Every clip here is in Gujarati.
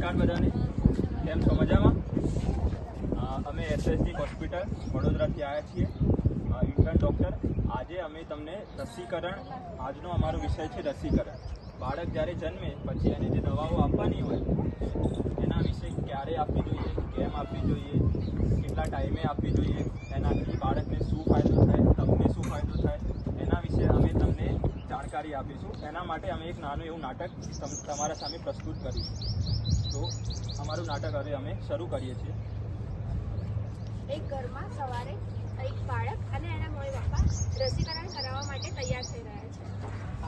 નમસ્કાર બધાને, કેમ છો? મજામાં? અમે એસએસજી હોસ્પિટલ વડોદરાથી આવ્યા છીએ, ઇન્ટર્ન ડૉક્ટર. આજે અમે તમને રસીકરણ, આજનો અમારો વિષય છે રસીકરણ. બાળક જ્યારે જન્મે પછી એને જે દવાઓ આપવાની હોય એના વિશે ક્યારે આપવી જોઈએ, કેમ આપવી જોઈએ, કેટલા ટાઈમે આપવી જોઈએ, એનાથી બાળકને શું ફાયદો થાય, તમને શું ફાયદો થાય, એના વિશે અમે તમને જાણકારી આપીશું. એના માટે અમે એક નાનું એવું નાટક તમારા સામે પ્રસ્તુત કરીશું. તો અમારું નાટક હવે અમે શરૂ કરીએ છીએ. એક ઘરમાં સવારે એક બાળક અને એના મમ્મી પપ્પા રસીકરણ કરાવવા માટે તૈયાર થઈ રહ્યા છે.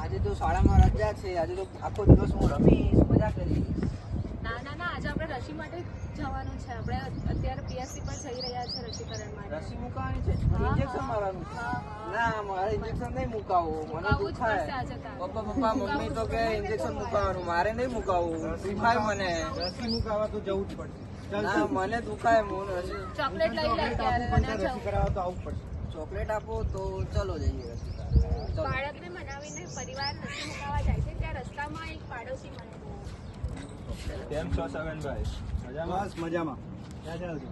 આજે તો શાળામાં રજા છે, આજે તો આખો દિવસ હું રમીશ, મજા કરીશ. ના ના ના, આજે આપણે રસી માટે જવાનું છે. આપણે અત્યારે પીએસસી પર જઈ રહ્યા છે રસીકરણ માટે. રસી મુકાવાની છે? ઇન્જેક્શન મારવાનું છે? ના, મારે ઇન્જેક્શન નહીં મુકાવવું, મને દુખાય. પપ્પા મમ્મી તો કે ઇન્જેક્શન મુકાવવાનું, મારે નહીં મુકાવવું, દુખાય મને. રસી મુકાવવા તો જવું જ પડશે. ના, મને દુખાય. ચોકલેટ લઈ લે ત્યારે રસી કરાવવા તો આવવું પડશે. ચોકલેટ આપો તો ચલો જઈએ. બાળકને મનાવીને પરિવાર રસી મુકાવવા જાય છે ત્યાં રસ્તામાં એક પાડોશી મળે. કેમ છો સગનભાઈ? મજામાં? બસ મજામાં. ક્યાં ચાલ છો?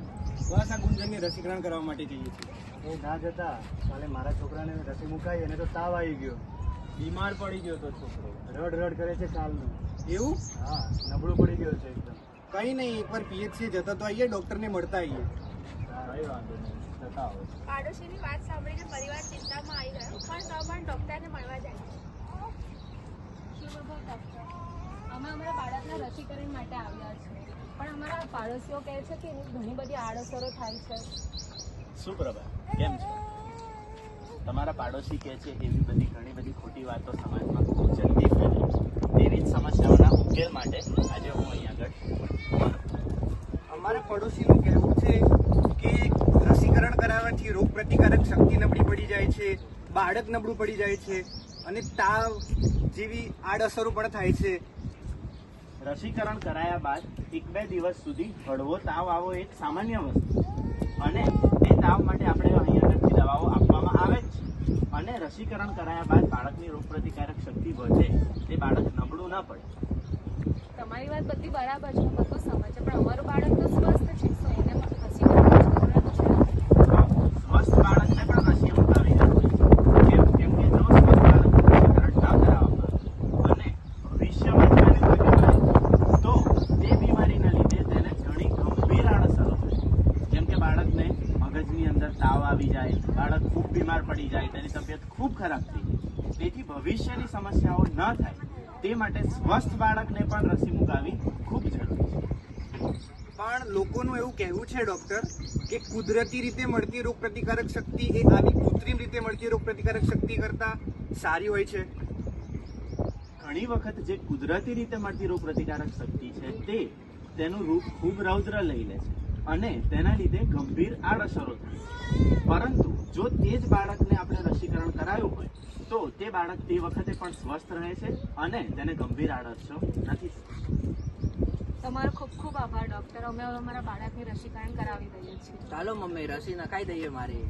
બસ આ ગુંજનની રસીકરણ કરવા માટે જઈએ છીએ. એ ના જતા કાલે મારા છોકરાને રસી મુકાઈ અને તો તાવ આવી ગયો, બીમાર પડી ગયો તો છોકરો. રડ કરે છે કાલનું. એવું? હા, નબળું પડી ગયો છે એકદમ. કઈ નહીં, એકવાર પીએચસી જતા તો આવીએ, ડોક્ટરને મળતા આવીએ. કઈ વાંધો નહીં, જતા આવો. પાડોશીની વાત સાંભળીને પરિવાર ચિંતામાં આવી ગયો, પણ તો પણ ડોક્ટરને મળવા જાય. શું બાબા ડોક્ટર, અમે અમારા બાળકના રસીકરણ માટે આવ્યા છીએ, પણ અમારા પાડોશીઓ કહે છે કે એની ઘણી બધી આડઅસરો થાય છે. શું પ્રભા, કેમ છે? તમારા પાડોશી કહે છે એવી બધી ઘણી બધી ખોટી વાતો સમાજમાં ખૂબ જલ્દી ફેલાય છે. તેવી જ સમસ્યાઓના ઉકેલ માટે આજે હું અહીં આગળ અમારા પડોશીનું કહેવું છે કે રસીકરણ કરાવવાથી રોગ પ્રતિકારક શક્તિ નબળી પડી જાય છે, બાળક નબળું પડી જાય છે અને તાવ જેવી આડઅસરો પણ થાય છે. રસીકરણ કરાયા બાદ 1-2 દિવસ સુધી હળવો તાવ આવો એક સામાન્ય વસ્તુ, અને તે તાવ માટે આપણે અહીં આગળથી દવાઓ આપવામાં આવે જ છે. અને રસીકરણ કરાયા બાદ બાળકની રોગ પ્રતિકારક શક્તિ વધે, તે બાળક નબળું ન પડે. તમારી વાત બધી બરાબર છે, બધું સમજ છે, પણ અમારું બાળક તો સ્વસ્થ છે, તો એને રસીકરણ કરવાનું છે. સ્વસ્થ બાળકને પણ રસી મુકાવી નથી. કેમ કે જો સ્વસ્થ બાળકનું રસીકરણ ન કરાવવામાં અને ભવિષ્યમાં જો એને કોઈ બીમારી, તો તે બીમારીના લીધે તેને ઘણી ગંભીર આડઅસરો થાય. જેમ કે બાળકને મગજની અંદર તાવ આવી જાય, બાળક ખૂબ બીમાર પડી જાય, તેની તબિયત ખૂબ ખરાબ થઈ જાય. તેથી ભવિષ્યની સમસ્યાઓ ન થાય તે માટે સ્વસ્થ બાળકને પણ રસી મુકાવી ખૂબ જરૂરી છે. પણ લોકોનું એવું કહેવું છે ડોક્ટર કે કુદરતી રીતે મળતી રોગ પ્રતિકારક શક્તિ એ આવી કૃત્રિમ રીતે મળતી રોગ પ્રતિકારક શક્તિ કરતા સારી હોય છે. ઘણી વખત જે કુદરતી રીતે મળતી રોગ પ્રતિકારક શક્તિ છે તે તેનું રૂપ ખૂબ રૌદ્ર લઈ લે છે અને તેના લીધે ગંભીર આડઅસરો થાય. પરંતુ જો તે જ બાળકને આપણે રસીકરણ કરાયું હોય તો તે બાળક તે વખતે પણ સ્વસ્થ રહે છે અને તેને ગંભીર આડઅસરો નથી. તમારો ખૂબ ખૂબ આભાર ડોક્ટર. અમે અમારા બાળકની રસીકરણ કરાવી દઈએ છીએ. ચાલો મમ્મી, રસી નખાઈ દઈએ મારી.